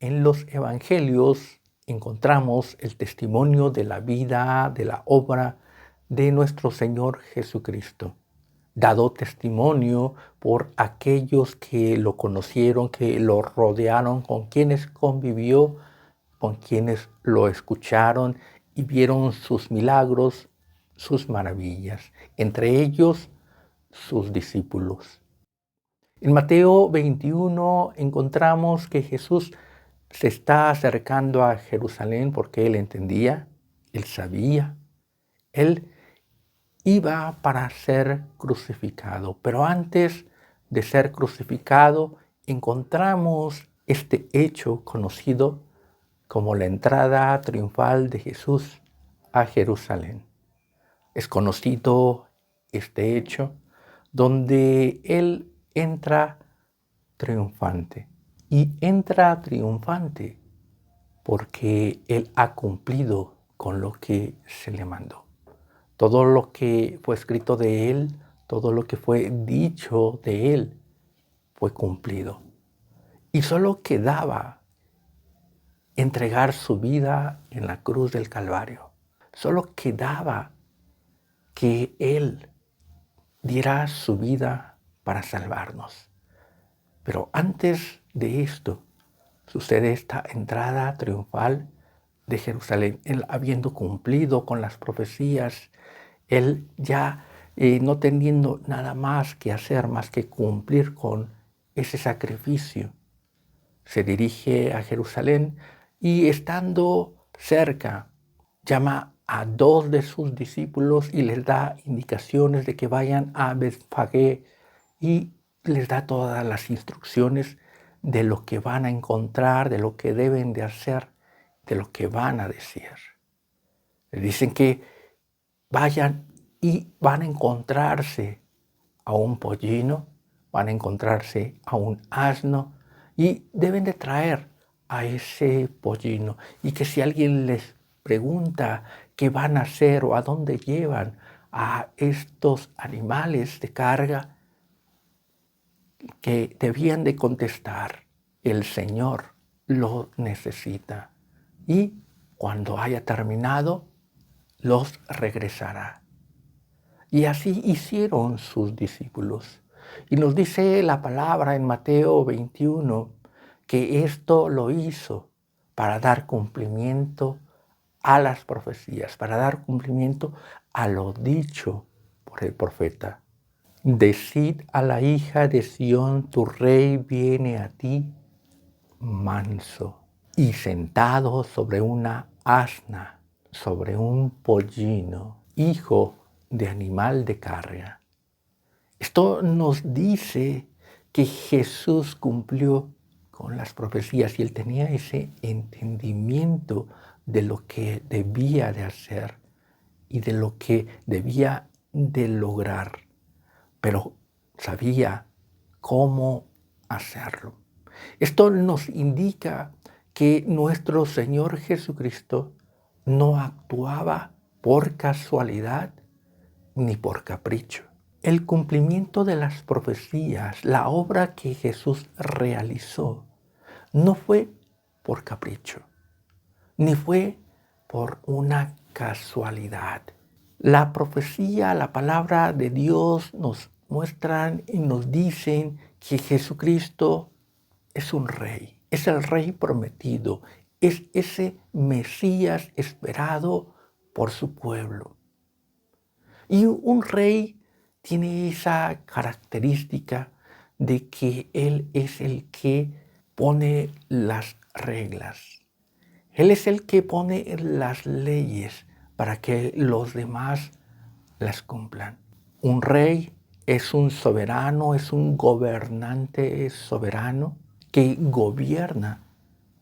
En los evangelios encontramos el testimonio de la vida, de la obra de nuestro Señor Jesucristo, dado testimonio por aquellos que lo conocieron, que lo rodearon, con quienes convivió, con quienes lo escucharon y vieron sus milagros, sus maravillas, entre ellos sus discípulos. En Mateo 21 encontramos que Jesús se está acercando a Jerusalén porque él entendía, él sabía, él iba para ser crucificado. Pero antes de ser crucificado encontramos este hecho conocido como la entrada triunfal de Jesús a Jerusalén. Es conocido este hecho donde él entra triunfante. Y entra triunfante porque él ha cumplido con lo que se le mandó. Todo lo que fue escrito de él, todo lo que fue dicho de él, fue cumplido. Y solo quedaba entregar su vida en la cruz del Calvario. Solo quedaba que él diera su vida para salvarnos. Pero antes de esto, sucede esta entrada triunfal de Jerusalén. Él habiendo cumplido con las profecías, él ya no teniendo nada más que hacer, más que cumplir con ese sacrificio, se dirige a Jerusalén y estando cerca, llama a 2 de sus discípulos y les da indicaciones de que vayan a Betfagé y les da todas las instrucciones de lo que van a encontrar, de lo que deben de hacer, de lo que van a decir. Les dicen que vayan y van a encontrarse a un pollino, van a encontrarse a un asno y deben de traer a ese pollino. Y que si alguien les pregunta qué van a hacer o a dónde llevan a estos animales de carga, que debían de contestar, el Señor lo necesita. Y cuando haya terminado, los regresará. Y así hicieron sus discípulos. Y nos dice la palabra en Mateo 21 que esto lo hizo para dar cumplimiento a las profecías, para dar cumplimiento a lo dicho por el profeta. Decid a la hija de Sión, tu rey viene a ti manso y sentado sobre una asna, sobre un pollino, hijo de animal de carga. Esto nos dice que Jesús cumplió con las profecías y él tenía ese entendimiento de lo que debía de hacer y de lo que debía de lograr, pero sabía cómo hacerlo. Esto nos indica que nuestro Señor Jesucristo no actuaba por casualidad ni por capricho. El cumplimiento de las profecías, la obra que Jesús realizó, no fue por capricho, ni fue por una casualidad. La profecía, la palabra de Dios nos muestran y nos dicen que Jesucristo es un rey, es el rey prometido, es ese Mesías esperado por su pueblo. Y un rey tiene esa característica de que él es el que pone las reglas. Él es el que pone las leyes para que los demás las cumplan. Un rey es un soberano, es un gobernante soberano que gobierna,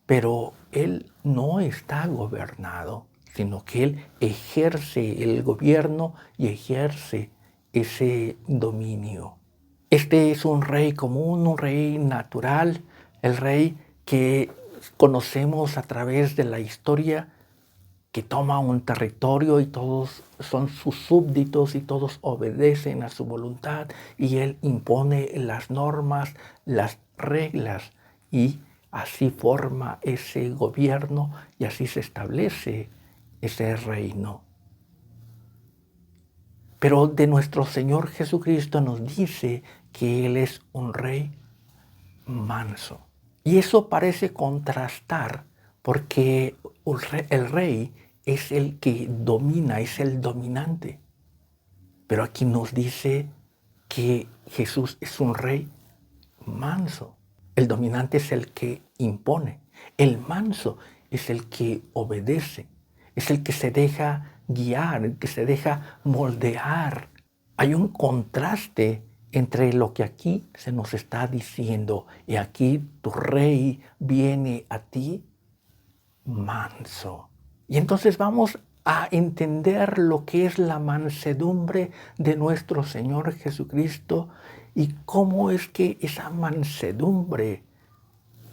pero él no está gobernado, sino que él ejerce el gobierno y ejerce ese dominio. Este es un rey común, un rey natural, el rey que conocemos a través de la historia, que toma un territorio y todos son sus súbditos y todos obedecen a su voluntad y él impone las normas, las reglas y así forma ese gobierno y así se establece ese reino. Pero de nuestro Señor Jesucristo nos dice que Él es un rey manso. Y eso parece contrastar porque el rey es el que domina, es el dominante. Pero aquí nos dice que Jesús es un rey manso. El dominante es el que impone. El manso es el que obedece. Es el que se deja guiar, el que se deja moldear. Hay un contraste entre lo que aquí se nos está diciendo. Y aquí tu rey viene a ti manso. Y entonces vamos a entender lo que es la mansedumbre de nuestro Señor Jesucristo y cómo es que esa mansedumbre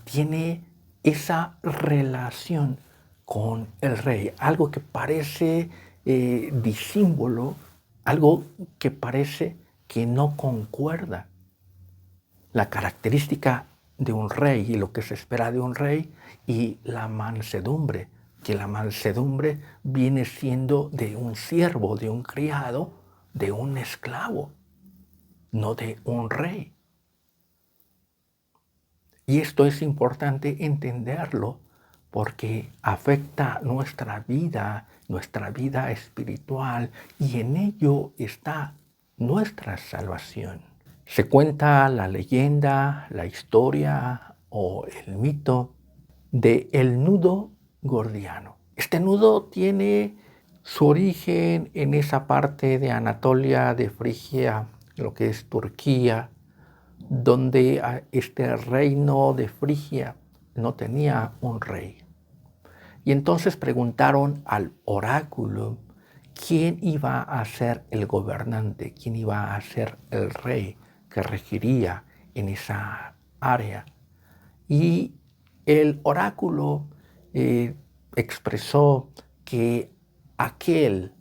tiene esa relación con el rey. Algo que parece disímbolo, algo que parece que no concuerda. La característica de un rey y lo que se espera de un rey y la mansedumbre, que la mansedumbre viene siendo de un siervo, de un criado, de un esclavo, no de un rey. Y esto es importante entenderlo porque afecta nuestra vida espiritual, y en ello está nuestra salvación. Se cuenta la leyenda, la historia o el mito de el nudo gordiano. Este nudo tiene su origen en esa parte de Anatolia, de Frigia, lo que es Turquía, donde este reino de Frigia no tenía un rey. Y entonces preguntaron al oráculo quién iba a ser el gobernante, quién iba a ser el rey que regiría en esa área. Y el oráculo expresó que aquel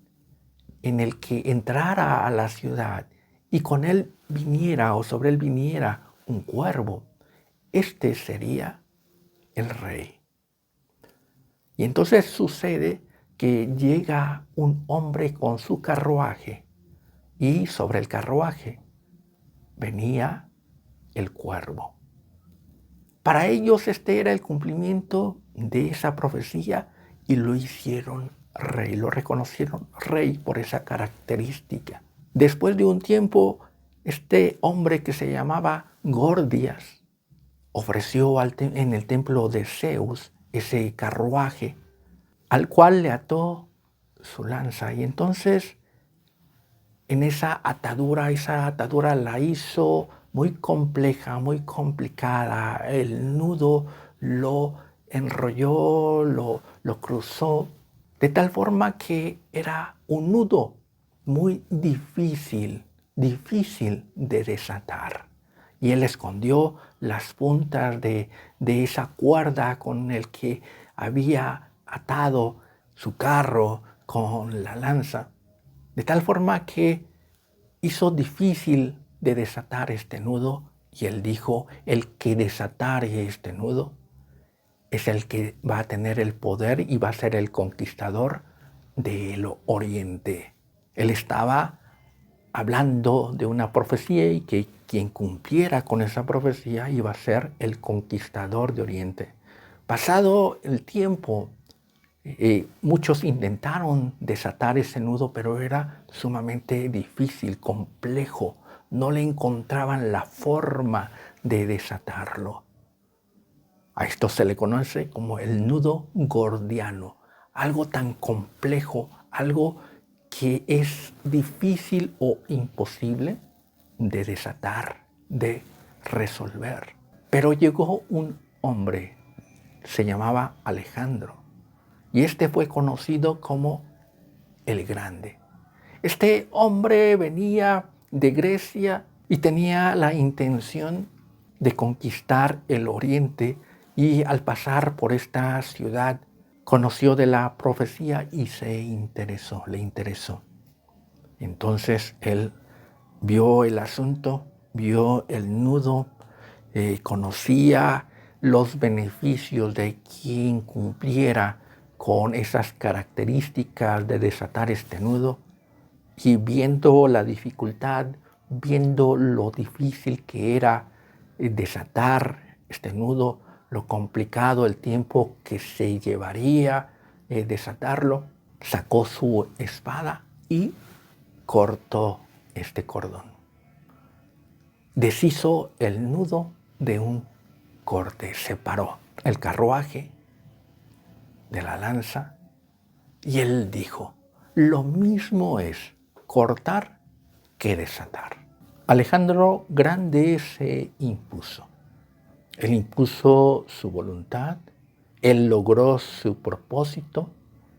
en el que entrara a la ciudad y con él viniera o sobre él viniera un cuervo, este sería el rey. Y entonces sucede que llega un hombre con su carruaje y sobre el carruaje venía el cuervo. Para ellos este era el cumplimiento de esa profecía y lo hicieron rey, lo reconocieron rey por esa característica. Después de un tiempo, este hombre que se llamaba Gordias ofreció en el templo de Zeus ese carruaje al cual le ató su lanza. Y entonces en esa atadura la hizo muy compleja, muy complicada. El nudo lo enrolló, lo cruzó, de tal forma que era un nudo muy difícil de desatar. Y él escondió las puntas de esa cuerda con el que había atado su carro con la lanza, de tal forma que hizo difícil de desatar este nudo. Y él dijo, el que desatare este nudo es el que va a tener el poder y va a ser el conquistador del oriente. Él estaba hablando de una profecía y que quien cumpliera con esa profecía iba a ser el conquistador de Oriente. Pasado el tiempo, muchos intentaron desatar ese nudo, pero era sumamente difícil, complejo. No le encontraban la forma de desatarlo. A esto se le conoce como el nudo gordiano. Algo tan complejo, algo que es difícil o imposible de desatar, de resolver. Pero llegó un hombre, se llamaba Alejandro, y este fue conocido como el Grande. Este hombre venía de Grecia y tenía la intención de conquistar el Oriente, y al pasar por esta ciudad conoció de la profecía y le interesó. Entonces él vio el asunto, vio el nudo, conocía los beneficios de quien cumpliera con esas características de desatar este nudo, y viendo la dificultad, viendo lo difícil que era desatar este nudo, lo complicado, el tiempo que se llevaría desatarlo, sacó su espada y cortó este cordón. Deshizo el nudo de un corte, separó el carruaje de la lanza y él dijo, lo mismo es cortar que desatar. Alejandro Grande se impuso. Él impuso su voluntad, él logró su propósito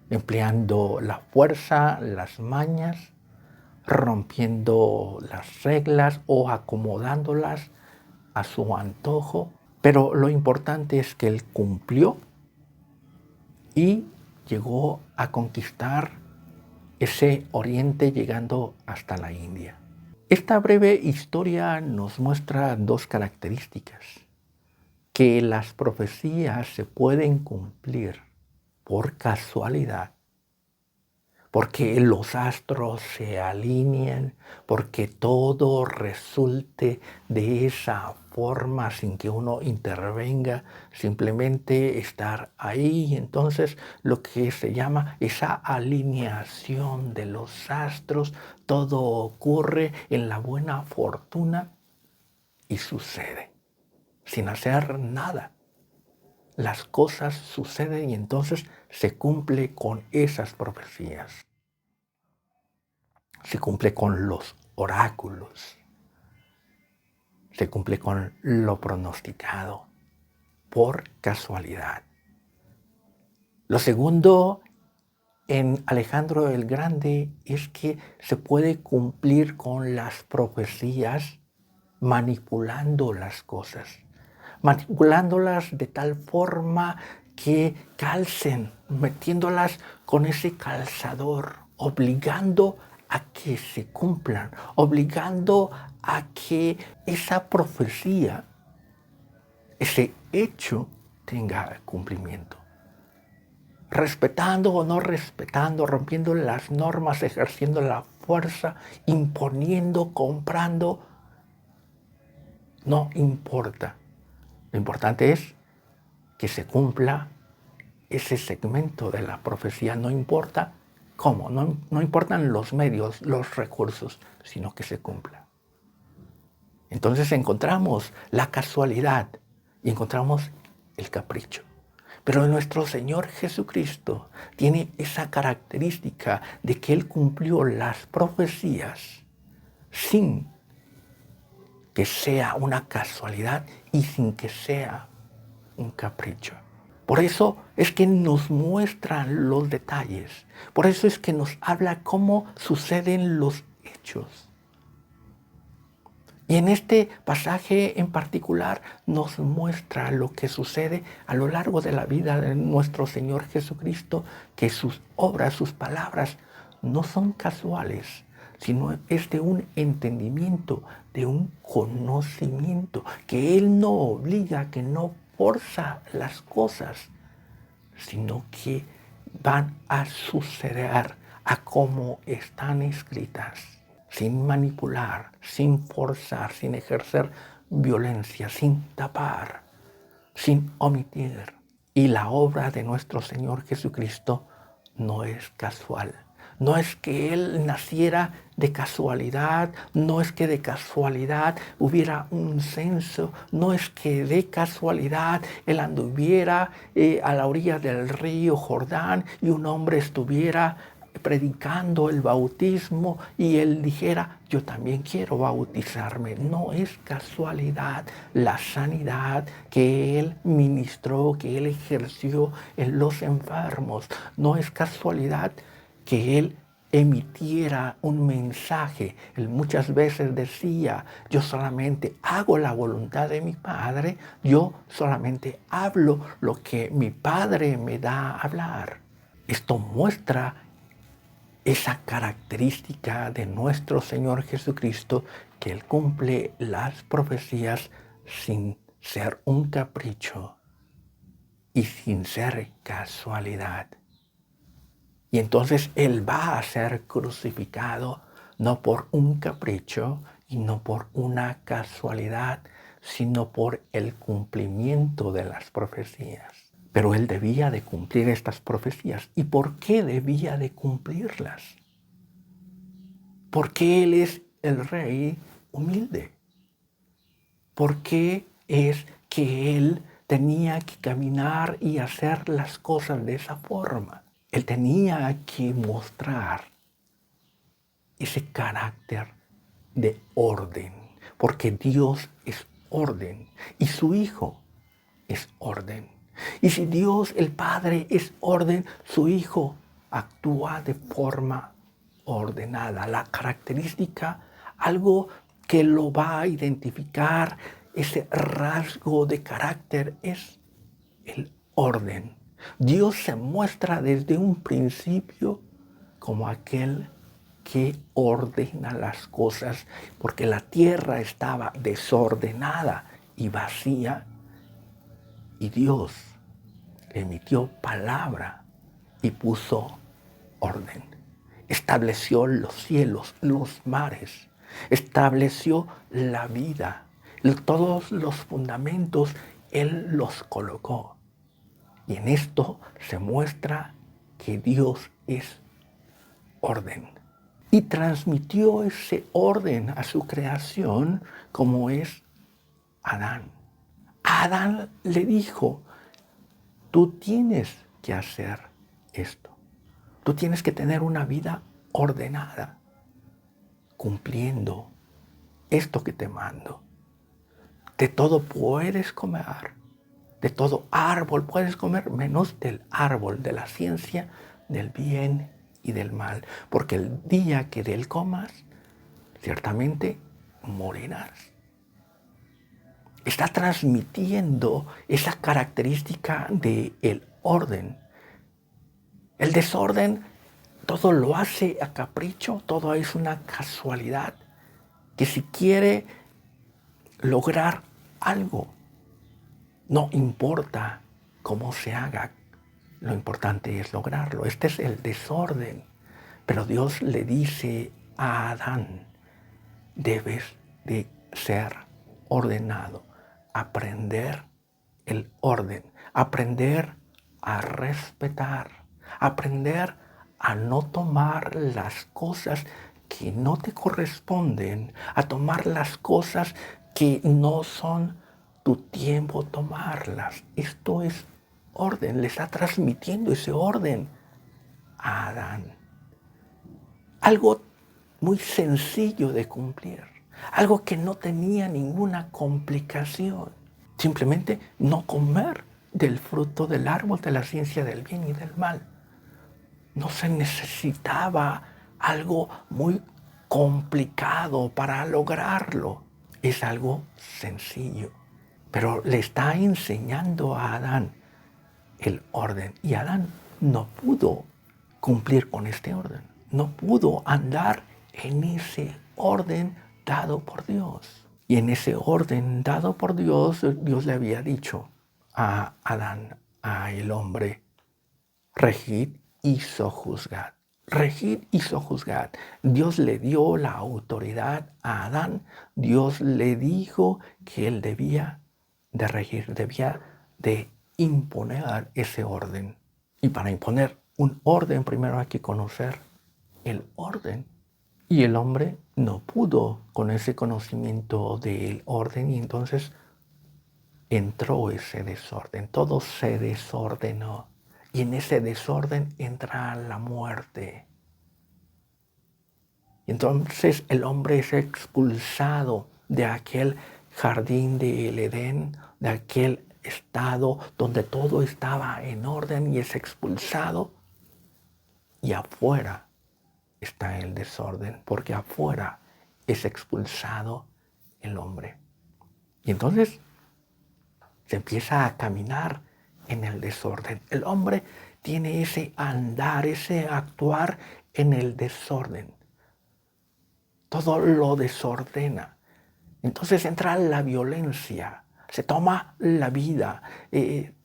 empleando la fuerza, las mañas, rompiendo las reglas o acomodándolas a su antojo. Pero lo importante es que él cumplió y llegó a conquistar ese oriente llegando hasta la India. Esta breve historia nos muestra dos características: que las profecías se pueden cumplir por casualidad, porque los astros se alinean, porque todo resulte de esa forma sin que uno intervenga, simplemente estar ahí. Entonces, lo que se llama esa alineación de los astros, todo ocurre en la buena fortuna y sucede, sin hacer nada. Las cosas suceden y entonces se cumple con esas profecías. Se cumple con los oráculos. Se cumple con lo pronosticado por casualidad. Lo segundo en Alejandro el Grande es que se puede cumplir con las profecías manipulando las cosas, manipulándolas de tal forma que calcen, metiéndolas con ese calzador, obligando a que se cumplan, obligando a que esa profecía, ese hecho, tenga cumplimiento. Respetando o no respetando, rompiendo las normas, ejerciendo la fuerza, imponiendo, comprando, no importa. Lo importante es que se cumpla ese segmento de la profecía, no importa cómo, no importan los medios, los recursos, sino que se cumpla. Entonces encontramos la casualidad y encontramos el capricho. Pero nuestro Señor Jesucristo tiene esa característica de que Él cumplió las profecías sin que sea una casualidad y sin que sea un capricho. Por eso es que nos muestran los detalles. Por eso es que nos habla cómo suceden los hechos. Y en este pasaje en particular nos muestra lo que sucede a lo largo de la vida de nuestro Señor Jesucristo, que sus obras, sus palabras no son casuales, sino es de un entendimiento, de un conocimiento, que Él no obliga, que no forza las cosas, sino que van a suceder a como están escritas, sin manipular, sin forzar, sin ejercer violencia, sin tapar, sin omitir. Y la obra de nuestro Señor Jesucristo no es casual. No es que Él naciera de casualidad, no es que de casualidad hubiera un censo, no es que de casualidad Él anduviera a la orilla del río Jordán y un hombre estuviera predicando el bautismo y Él dijera, yo también quiero bautizarme. No es casualidad la sanidad que Él ministró, que Él ejerció en los enfermos. No es casualidad que Él emitiera un mensaje. Él muchas veces decía, yo solamente hago la voluntad de mi Padre, yo solamente hablo lo que mi Padre me da a hablar. Esto muestra esa característica de nuestro Señor Jesucristo, que Él cumple las profecías sin ser un capricho y sin ser casualidad. Y entonces Él va a ser crucificado no por un capricho y no por una casualidad, sino por el cumplimiento de las profecías. Pero Él debía de cumplir estas profecías. ¿Y por qué debía de cumplirlas? Porque Él es el Rey humilde. ¿Por qué es que Él tenía que caminar y hacer las cosas de esa forma? Él tenía que mostrar ese carácter de orden, porque Dios es orden y su Hijo es orden. Y si Dios el Padre es orden, su Hijo actúa de forma ordenada. La característica, algo que lo va a identificar, ese rasgo de carácter es el orden. Dios se muestra desde un principio como aquel que ordena las cosas, porque la tierra estaba desordenada y vacía, y Dios emitió palabra y puso orden. Estableció los cielos, los mares, estableció la vida, todos los fundamentos Él los colocó. Y en esto se muestra que Dios es orden. Y transmitió ese orden a su creación como es Adán. A Adán le dijo, tú tienes que hacer esto. Tú tienes que tener una vida ordenada, cumpliendo esto que te mando. De todo puedes comer, de todo árbol puedes comer, menos del árbol de la ciencia del bien y del mal, porque el día que de él comas, ciertamente morirás. Está transmitiendo esa característica del orden. El desorden, todo lo hace a capricho, todo es una casualidad, que si quiere lograr algo, no importa cómo se haga, lo importante es lograrlo. Este es el desorden. Pero Dios le dice a Adán, debes de ser ordenado, aprender el orden, aprender a respetar, aprender a no tomar las cosas que no te corresponden, a tomar las cosas que no son tu tiempo tomarlas. Esto es orden, le está transmitiendo ese orden a Adán. Algo muy sencillo de cumplir, algo que no tenía ninguna complicación. Simplemente no comer del fruto del árbol de la ciencia del bien y del mal. No se necesitaba algo muy complicado para lograrlo. Es algo sencillo. Pero le está enseñando a Adán el orden. Y Adán no pudo cumplir con este orden. No pudo andar en ese orden dado por Dios. Y en ese orden dado por Dios, Dios le había dicho a Adán, a el hombre, regid y sojuzgad. Regid y sojuzgad. Dios le dio la autoridad a Adán. Dios le dijo que él debía de regir, debía de imponer ese orden. Y para imponer un orden, primero hay que conocer el orden. Y el hombre no pudo con ese conocimiento del orden y entonces entró ese desorden. Todo se desordenó. Y en ese desorden entra la muerte. Y entonces el hombre es expulsado de aquel jardín del Edén, de aquel estado donde todo estaba en orden y es expulsado. Y afuera está el desorden, porque afuera es expulsado el hombre. Y entonces se empieza a caminar en el desorden. El hombre tiene ese andar, ese actuar en el desorden. Todo lo desordena. Entonces entra la violencia, se toma la vida,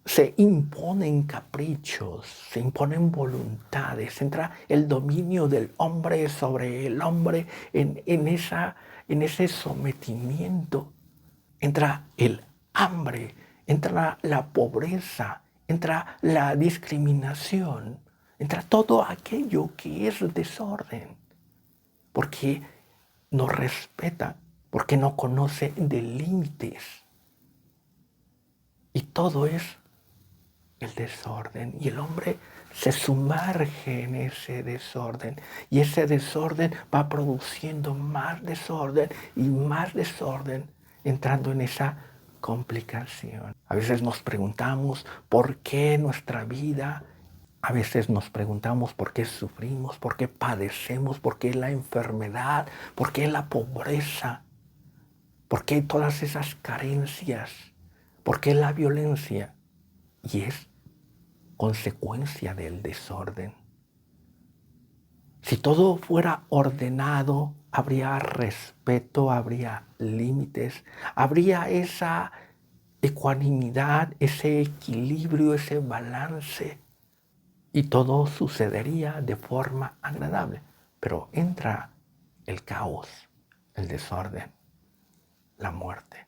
se imponen caprichos, se imponen voluntades, entra el dominio del hombre sobre el hombre en ese sometimiento, entra el hambre, entra la pobreza, entra la discriminación, entra todo aquello que es desorden, porque no respeta, porque no conoce de límites. Y todo es el desorden. Y el hombre se sumerge en ese desorden. Y ese desorden va produciendo más desorden y más desorden, entrando en esa complicación. A veces nos preguntamos por qué nuestra vida, a veces nos preguntamos por qué sufrimos, por qué padecemos, por qué la enfermedad, por qué la pobreza, por qué todas esas carencias, por qué la violencia. Y es consecuencia del desorden. Si todo fuera ordenado, habría respeto, habría límites, habría esa ecuanimidad, ese equilibrio, ese balance, y todo sucedería de forma agradable. Pero entra el caos, el desorden, la muerte.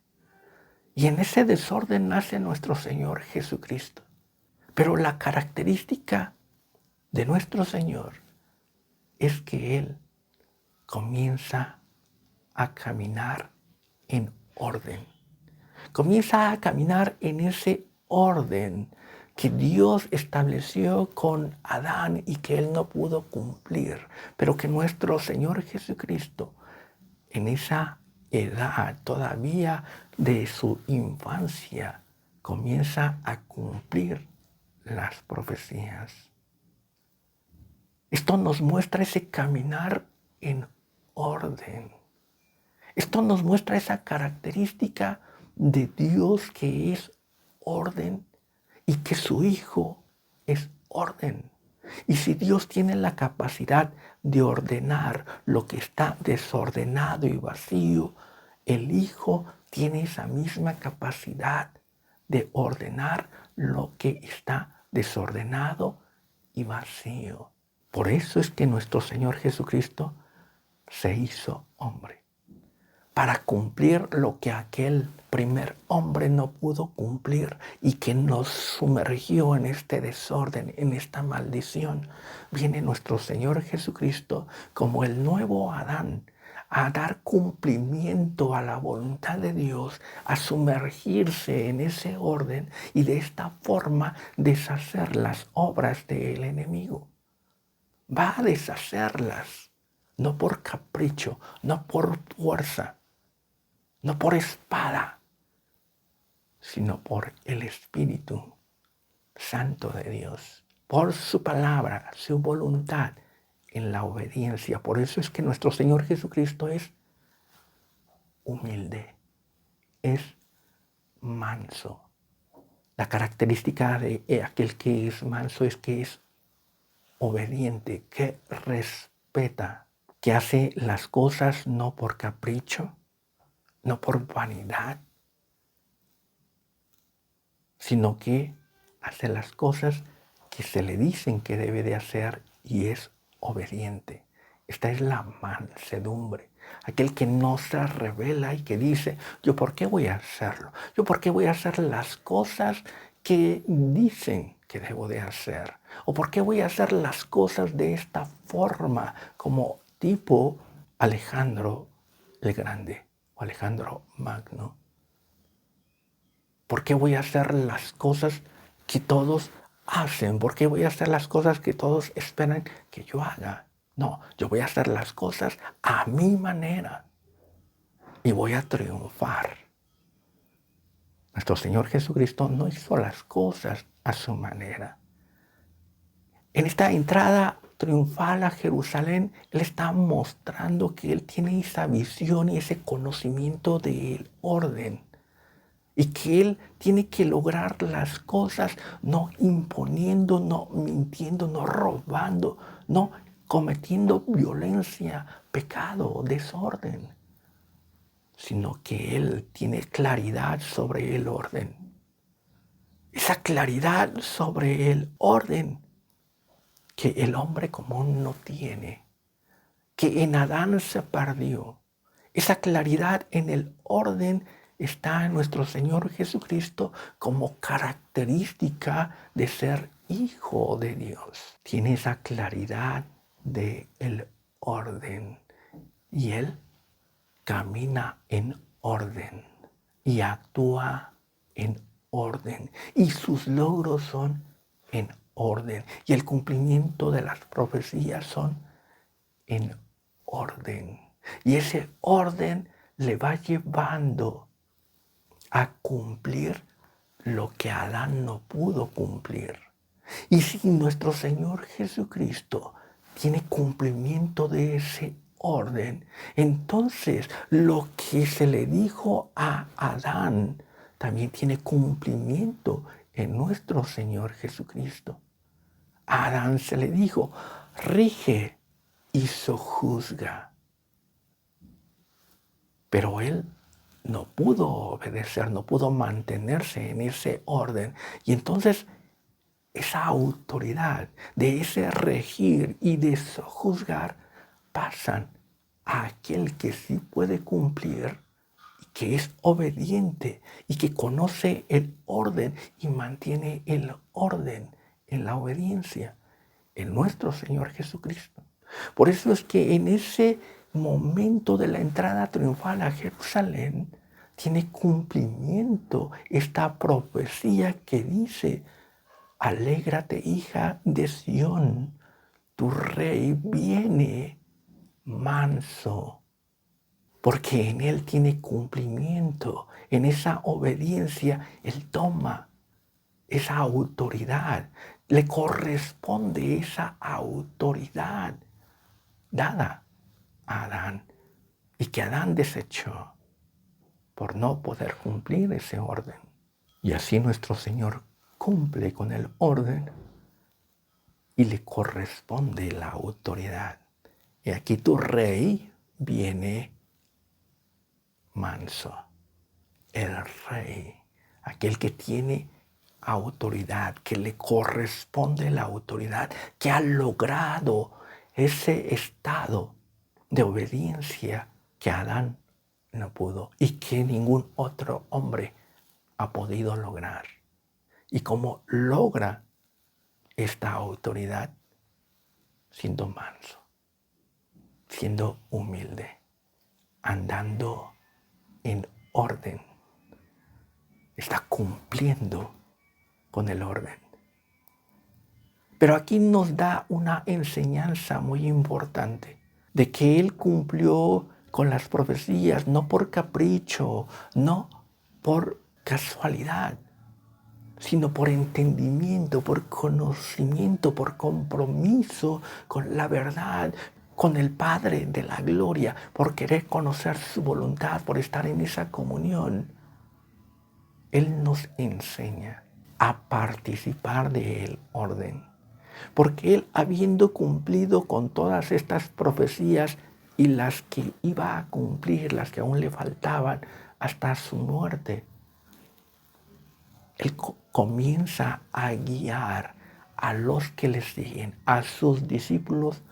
Y en ese desorden nace nuestro Señor Jesucristo. Pero la característica de nuestro Señor es que Él comienza a caminar en orden. Comienza a caminar en ese orden que Dios estableció con Adán y que Él no pudo cumplir, pero que nuestro Señor Jesucristo, en esa edad todavía de su infancia, comienza a cumplir las profecías. Esto nos muestra ese caminar en orden. Esto nos muestra esa característica de Dios que es orden y que su Hijo es orden. Y si Dios tiene la capacidad de ordenar lo que está desordenado y vacío, el Hijo tiene esa misma capacidad de ordenar lo que está desordenado y vacío. Por eso es que nuestro Señor Jesucristo se hizo hombre, para cumplir lo que aquel primer hombre no pudo cumplir y que nos sumergió en este desorden, en esta maldición. Viene nuestro Señor Jesucristo como el nuevo Adán a dar cumplimiento a la voluntad de Dios, a sumergirse en ese orden y de esta forma deshacer las obras del enemigo. Va a deshacerlas, no por capricho, no por fuerza, no por espada, sino por el Espíritu Santo de Dios, por su palabra, su voluntad, en la obediencia. Por eso es que nuestro Señor Jesucristo es humilde, es manso. La característica de aquel que es manso es que es obediente, que respeta, que hace las cosas no por capricho, no por vanidad, sino que hace las cosas que se le dicen que debe de hacer y es obediente. Esta es la mansedumbre. Aquel que no se revela y que dice, ¿yo por qué voy a hacerlo? ¿Yo por qué voy a hacer las cosas que dicen que debo de hacer? ¿O por qué voy a hacer las cosas de esta forma como tipo Alejandro el Grande o Alejandro Magno? ¿Por qué voy a hacer las cosas que todos hacen? ¿Por qué voy a hacer las cosas que todos esperan que yo haga? No, yo voy a hacer las cosas a mi manera y voy a triunfar. Nuestro Señor Jesucristo no hizo las cosas a su manera. En esta entrada triunfal a Jerusalén, Él está mostrando que Él tiene esa visión y ese conocimiento del orden. Y que Él tiene que lograr las cosas no imponiendo, no mintiendo, no robando, no cometiendo violencia, pecado, desorden, sino que Él tiene claridad sobre el orden. Esa claridad sobre el orden que el hombre común no tiene, que en Adán se perdió. Esa claridad en el orden está en nuestro Señor Jesucristo como característica de ser hijo de Dios. Tiene esa claridad del orden y Él camina en orden y actúa en orden y sus logros son en orden y el cumplimiento de las profecías son en orden. Y ese orden le va llevando a cumplir lo que Adán no pudo cumplir. Y si nuestro Señor Jesucristo tiene cumplimiento de ese orden, entonces lo que se le dijo a Adán también tiene cumplimiento en nuestro Señor Jesucristo. A Adán se le dijo, rige y sojuzga. Pero él no pudo obedecer, no pudo mantenerse en ese orden. Y entonces esa autoridad de ese regir y de sojuzgar pasan a aquel que sí puede cumplir, y que es obediente y que conoce el orden y mantiene el orden en la obediencia, en nuestro Señor Jesucristo. Por eso es que en ese momento de la entrada triunfal a Jerusalén tiene cumplimiento esta profecía que dice: alégrate, hija de Sión, tu rey viene manso, porque en él tiene cumplimiento, en esa obediencia él toma esa autoridad, le corresponde esa autoridad dada a Adán y que Adán desechó por no poder cumplir ese orden. Y así nuestro Señor cumple con el orden y le corresponde la autoridad. Y aquí tu rey viene manso, el rey, aquel que tiene autoridad, que le corresponde la autoridad, que ha logrado ese estado de obediencia que Adán no pudo y que ningún otro hombre ha podido lograr. Y cómo logra esta autoridad siendo manso, siendo humilde, andando en orden, está cumpliendo con el orden. Pero aquí nos da una enseñanza muy importante de que Él cumplió con las profecías no por capricho, no por casualidad, sino por entendimiento, por conocimiento, por compromiso con la verdad, con el Padre de la gloria, por querer conocer su voluntad, por estar en esa comunión. Él nos enseña a participar del orden, porque Él, habiendo cumplido con todas estas profecías y las que iba a cumplir, las que aún le faltaban hasta su muerte, Él comienza a guiar a los que le siguen, a sus discípulos,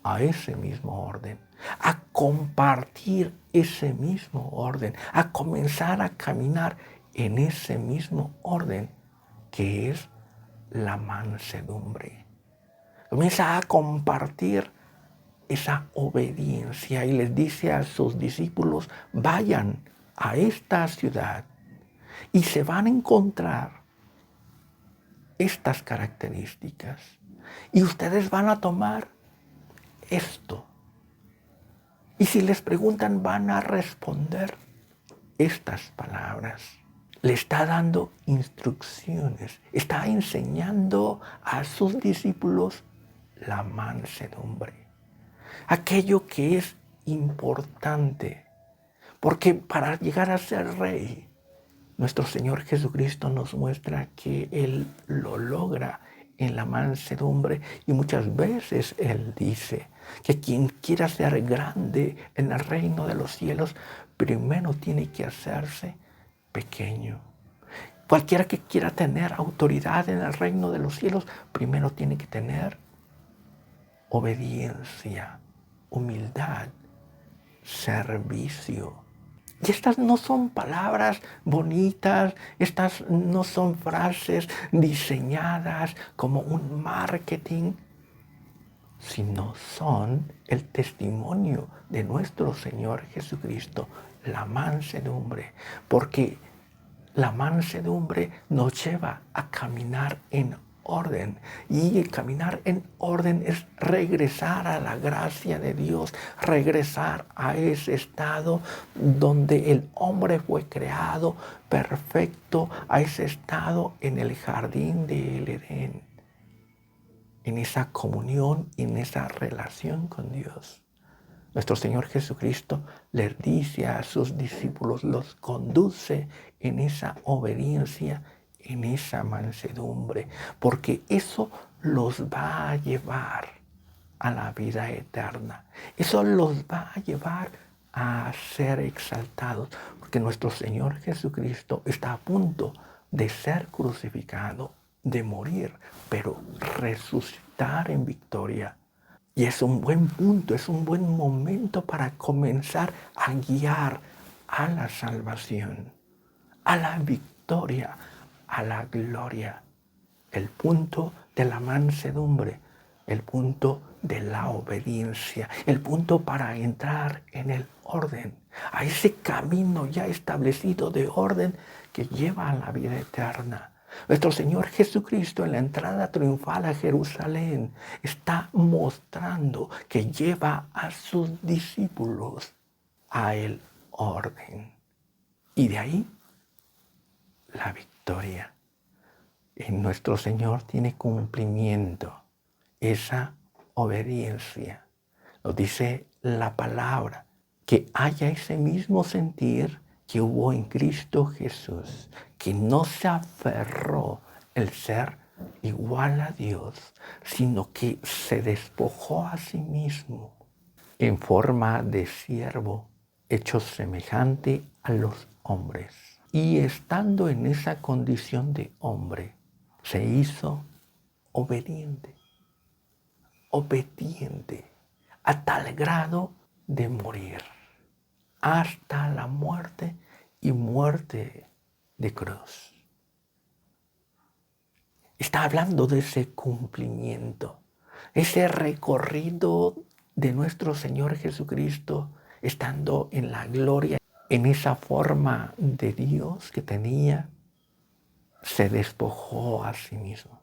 a ese mismo orden, a compartir ese mismo orden, a comenzar a caminar en ese mismo orden que es la mansedumbre. Comienza a compartir esa obediencia y les dice a sus discípulos: vayan a esta ciudad y se van a encontrar estas características y ustedes van a tomar esto. Y si les preguntan, van a responder estas palabras. Le está dando instrucciones, está enseñando a sus discípulos la mansedumbre, aquello que es importante, porque para llegar a ser rey, nuestro Señor Jesucristo nos muestra que Él lo logra en la mansedumbre y muchas veces Él dice que quien quiera ser grande en el reino de los cielos, primero tiene que hacerse pequeño. Cualquiera que quiera tener autoridad en el reino de los cielos, primero tiene que tener obediencia, humildad, servicio. Y estas no son palabras bonitas, estas no son frases diseñadas como un marketing, sino son el testimonio de nuestro Señor Jesucristo, la mansedumbre, porque la mansedumbre nos lleva a caminar en orden, y el caminar en orden es regresar a la gracia de Dios, regresar a ese estado donde el hombre fue creado perfecto, a ese estado en el jardín del Edén, en esa comunión, en esa relación con Dios. Nuestro Señor Jesucristo les dice a sus discípulos, los conduce en esa obediencia, en esa mansedumbre, porque eso los va a llevar a la vida eterna. Eso los va a llevar a ser exaltados, porque nuestro Señor Jesucristo está a punto de ser crucificado, de morir, pero resucitar en victoria. Y es un buen punto, es un buen momento para comenzar a guiar a la salvación, a la victoria, a la gloria. El punto de la mansedumbre, el punto de la obediencia, el punto para entrar en el orden, a ese camino ya establecido de orden que lleva a la vida eterna. Nuestro Señor Jesucristo en la entrada triunfal a Jerusalén está mostrando que lleva a sus discípulos a el orden. Y de ahí la victoria. En nuestro Señor tiene cumplimiento esa obediencia. Lo dice la palabra, que haya ese mismo sentir que hubo en Cristo Jesús, que no se aferró el ser igual a Dios, sino que se despojó a sí mismo en forma de siervo, hecho semejante a los hombres. Y estando en esa condición de hombre, se hizo obediente, a tal grado de morir, hasta la muerte y muerte de cruz. Está hablando de ese cumplimiento, ese recorrido de nuestro Señor Jesucristo, estando en la gloria, en esa forma de Dios que tenía, se despojó a sí mismo.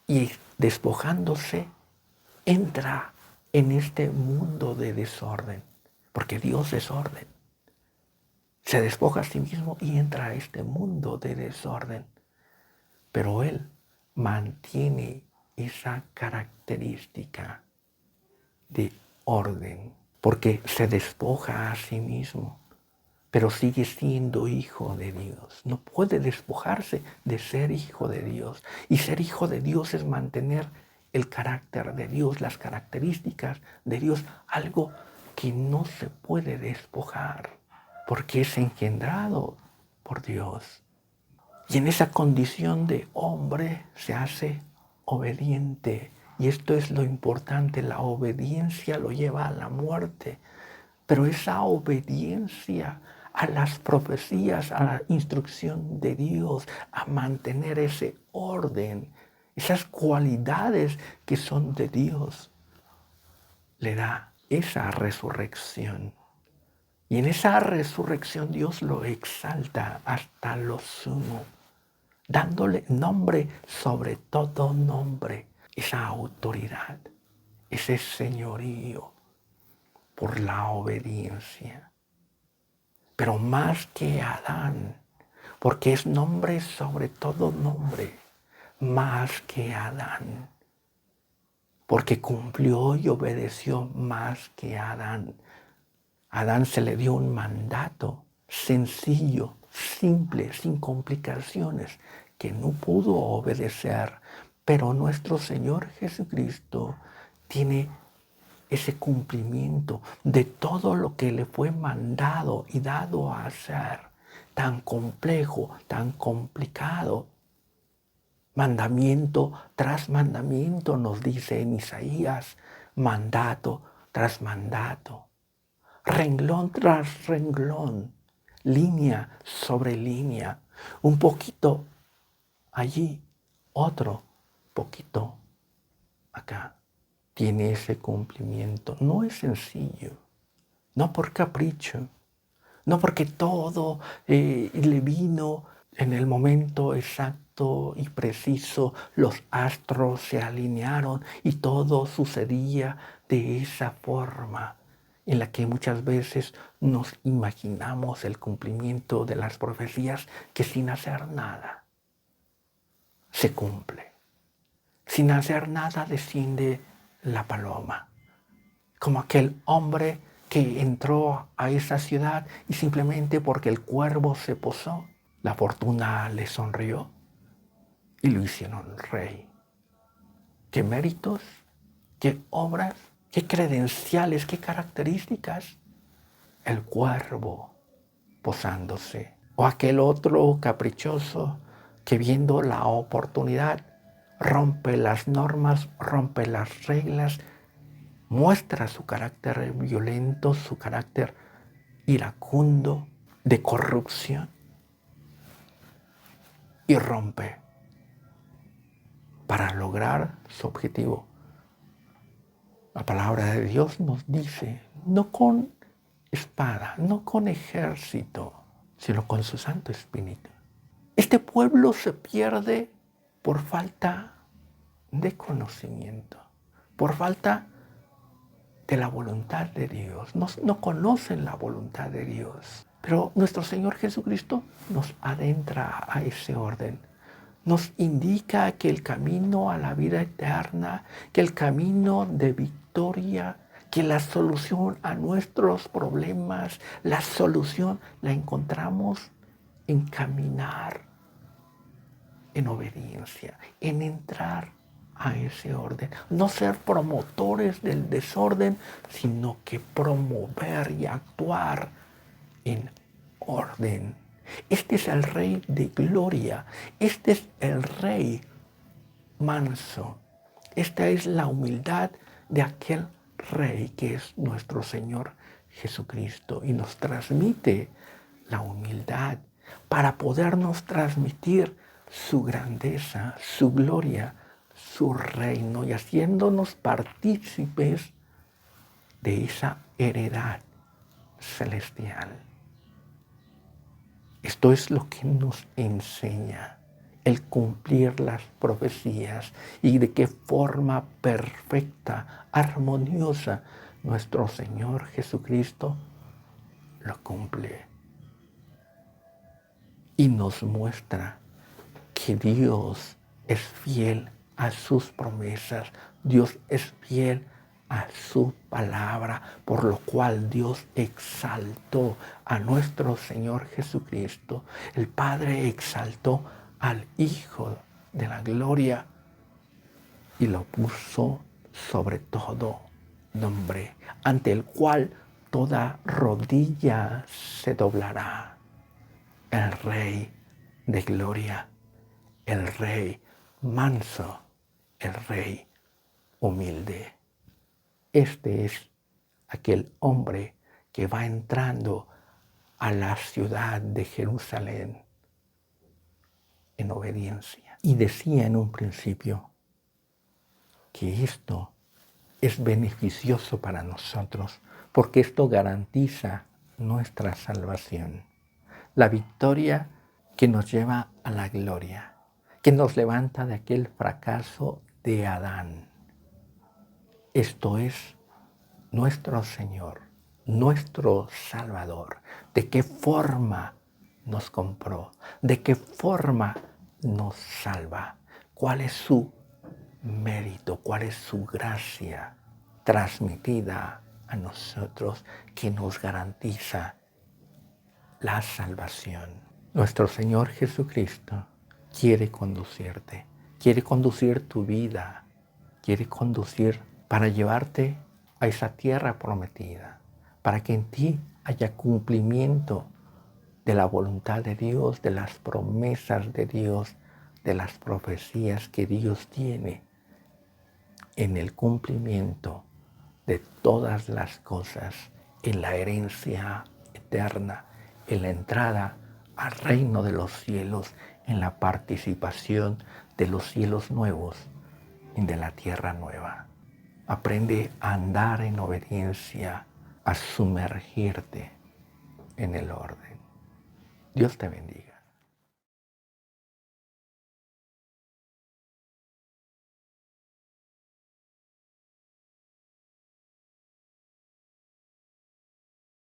Y despojándose, entra en este mundo de desorden, porque Dios es orden. Se despoja a sí mismo y entra a este mundo de desorden. Pero Él mantiene esa característica de orden, porque se despoja a sí mismo, pero sigue siendo hijo de Dios. No puede despojarse de ser hijo de Dios. Y ser hijo de Dios es mantener el carácter de Dios, las características de Dios, algo que no se puede despojar, porque es engendrado por Dios. Y en esa condición de hombre se hace obediente. Y esto es lo importante, la obediencia lo lleva a la muerte. Pero esa obediencia a las profecías, a la instrucción de Dios, a mantener ese orden, esas cualidades que son de Dios, le da esa resurrección. Y en esa resurrección Dios lo exalta hasta lo sumo, dándole nombre sobre todo nombre, esa autoridad, ese señorío por la obediencia. Pero más que Adán, porque es nombre sobre todo nombre, más que Adán, porque cumplió y obedeció más que Adán. A Adán se le dio un mandato sencillo, simple, sin complicaciones, que no pudo obedecer. Pero nuestro Señor Jesucristo tiene ese cumplimiento de todo lo que le fue mandado y dado a hacer, tan complejo, tan complicado. Mandamiento tras mandamiento, nos dice en Isaías, mandato tras mandato, renglón tras renglón, línea sobre línea, un poquito allí, otro poquito acá. Tiene ese cumplimiento. No es sencillo, no por capricho, no porque todo le vino en el momento exacto y preciso, los astros se alinearon y todo sucedía de esa forma en la que muchas veces nos imaginamos el cumplimiento de las profecías que sin hacer nada se cumple. Sin hacer nada desciende la paloma, como aquel hombre que entró a esa ciudad y simplemente porque el cuervo se posó, la fortuna le sonrió y lo hicieron rey. ¿Qué méritos? ¿Qué obras? ¿Qué credenciales? ¿Qué características? El cuervo posándose. O aquel otro caprichoso que viendo la oportunidad rompe las normas, rompe las reglas, muestra su carácter violento, su carácter iracundo, de corrupción, y rompe para lograr su objetivo. La palabra de Dios nos dice, no con espada, no con ejército, sino con su Santo Espíritu. Este pueblo se pierde por falta de conocimiento, por falta de la voluntad de Dios. No conocen la voluntad de Dios. Pero nuestro Señor Jesucristo nos adentra a ese orden. Nos indica que el camino a la vida eterna, que el camino de victoria, que la solución a nuestros problemas, la solución la encontramos en caminar en obediencia, en entrar a ese orden. No ser promotores del desorden, sino que promover y actuar en orden. Este es el Rey de gloria. Este es el Rey manso. Esta es la humildad de aquel Rey que es nuestro Señor Jesucristo y nos transmite la humildad para podernos transmitir su grandeza, su gloria, su reino y haciéndonos partícipes de esa heredad celestial. Esto es lo que nos enseña el cumplir las profecías y de qué forma perfecta, armoniosa, nuestro Señor Jesucristo lo cumple. Y nos muestra que Dios es fiel a sus promesas, Dios es fiel a su palabra, por lo cual Dios exaltó a nuestro Señor Jesucristo. El Padre exaltó al Hijo de la gloria y lo puso sobre todo nombre, ante el cual toda rodilla se doblará. El Rey de gloria, el Rey manso, el Rey humilde. Este es aquel hombre que va entrando a la ciudad de Jerusalén en obediencia. Y decía en un principio que esto es beneficioso para nosotros, porque esto garantiza nuestra salvación. La victoria que nos lleva a la gloria, que nos levanta de aquel fracaso de Adán. Esto es nuestro Señor, nuestro Salvador. ¿De qué forma nos compró? ¿De qué forma nos salva? ¿Cuál es su mérito? ¿Cuál es su gracia transmitida a nosotros que nos garantiza la salvación? Nuestro Señor Jesucristo quiere conducirte, quiere conducir tu vida, quiere conducir para llevarte a esa tierra prometida, para que en ti haya cumplimiento de la voluntad de Dios, de las promesas de Dios, de las profecías que Dios tiene en el cumplimiento de todas las cosas, en la herencia eterna, en la entrada al reino de los cielos, en la participación de los cielos nuevos y de la tierra nueva. Aprende a andar en obediencia, a sumergirte en el orden. Dios te bendiga.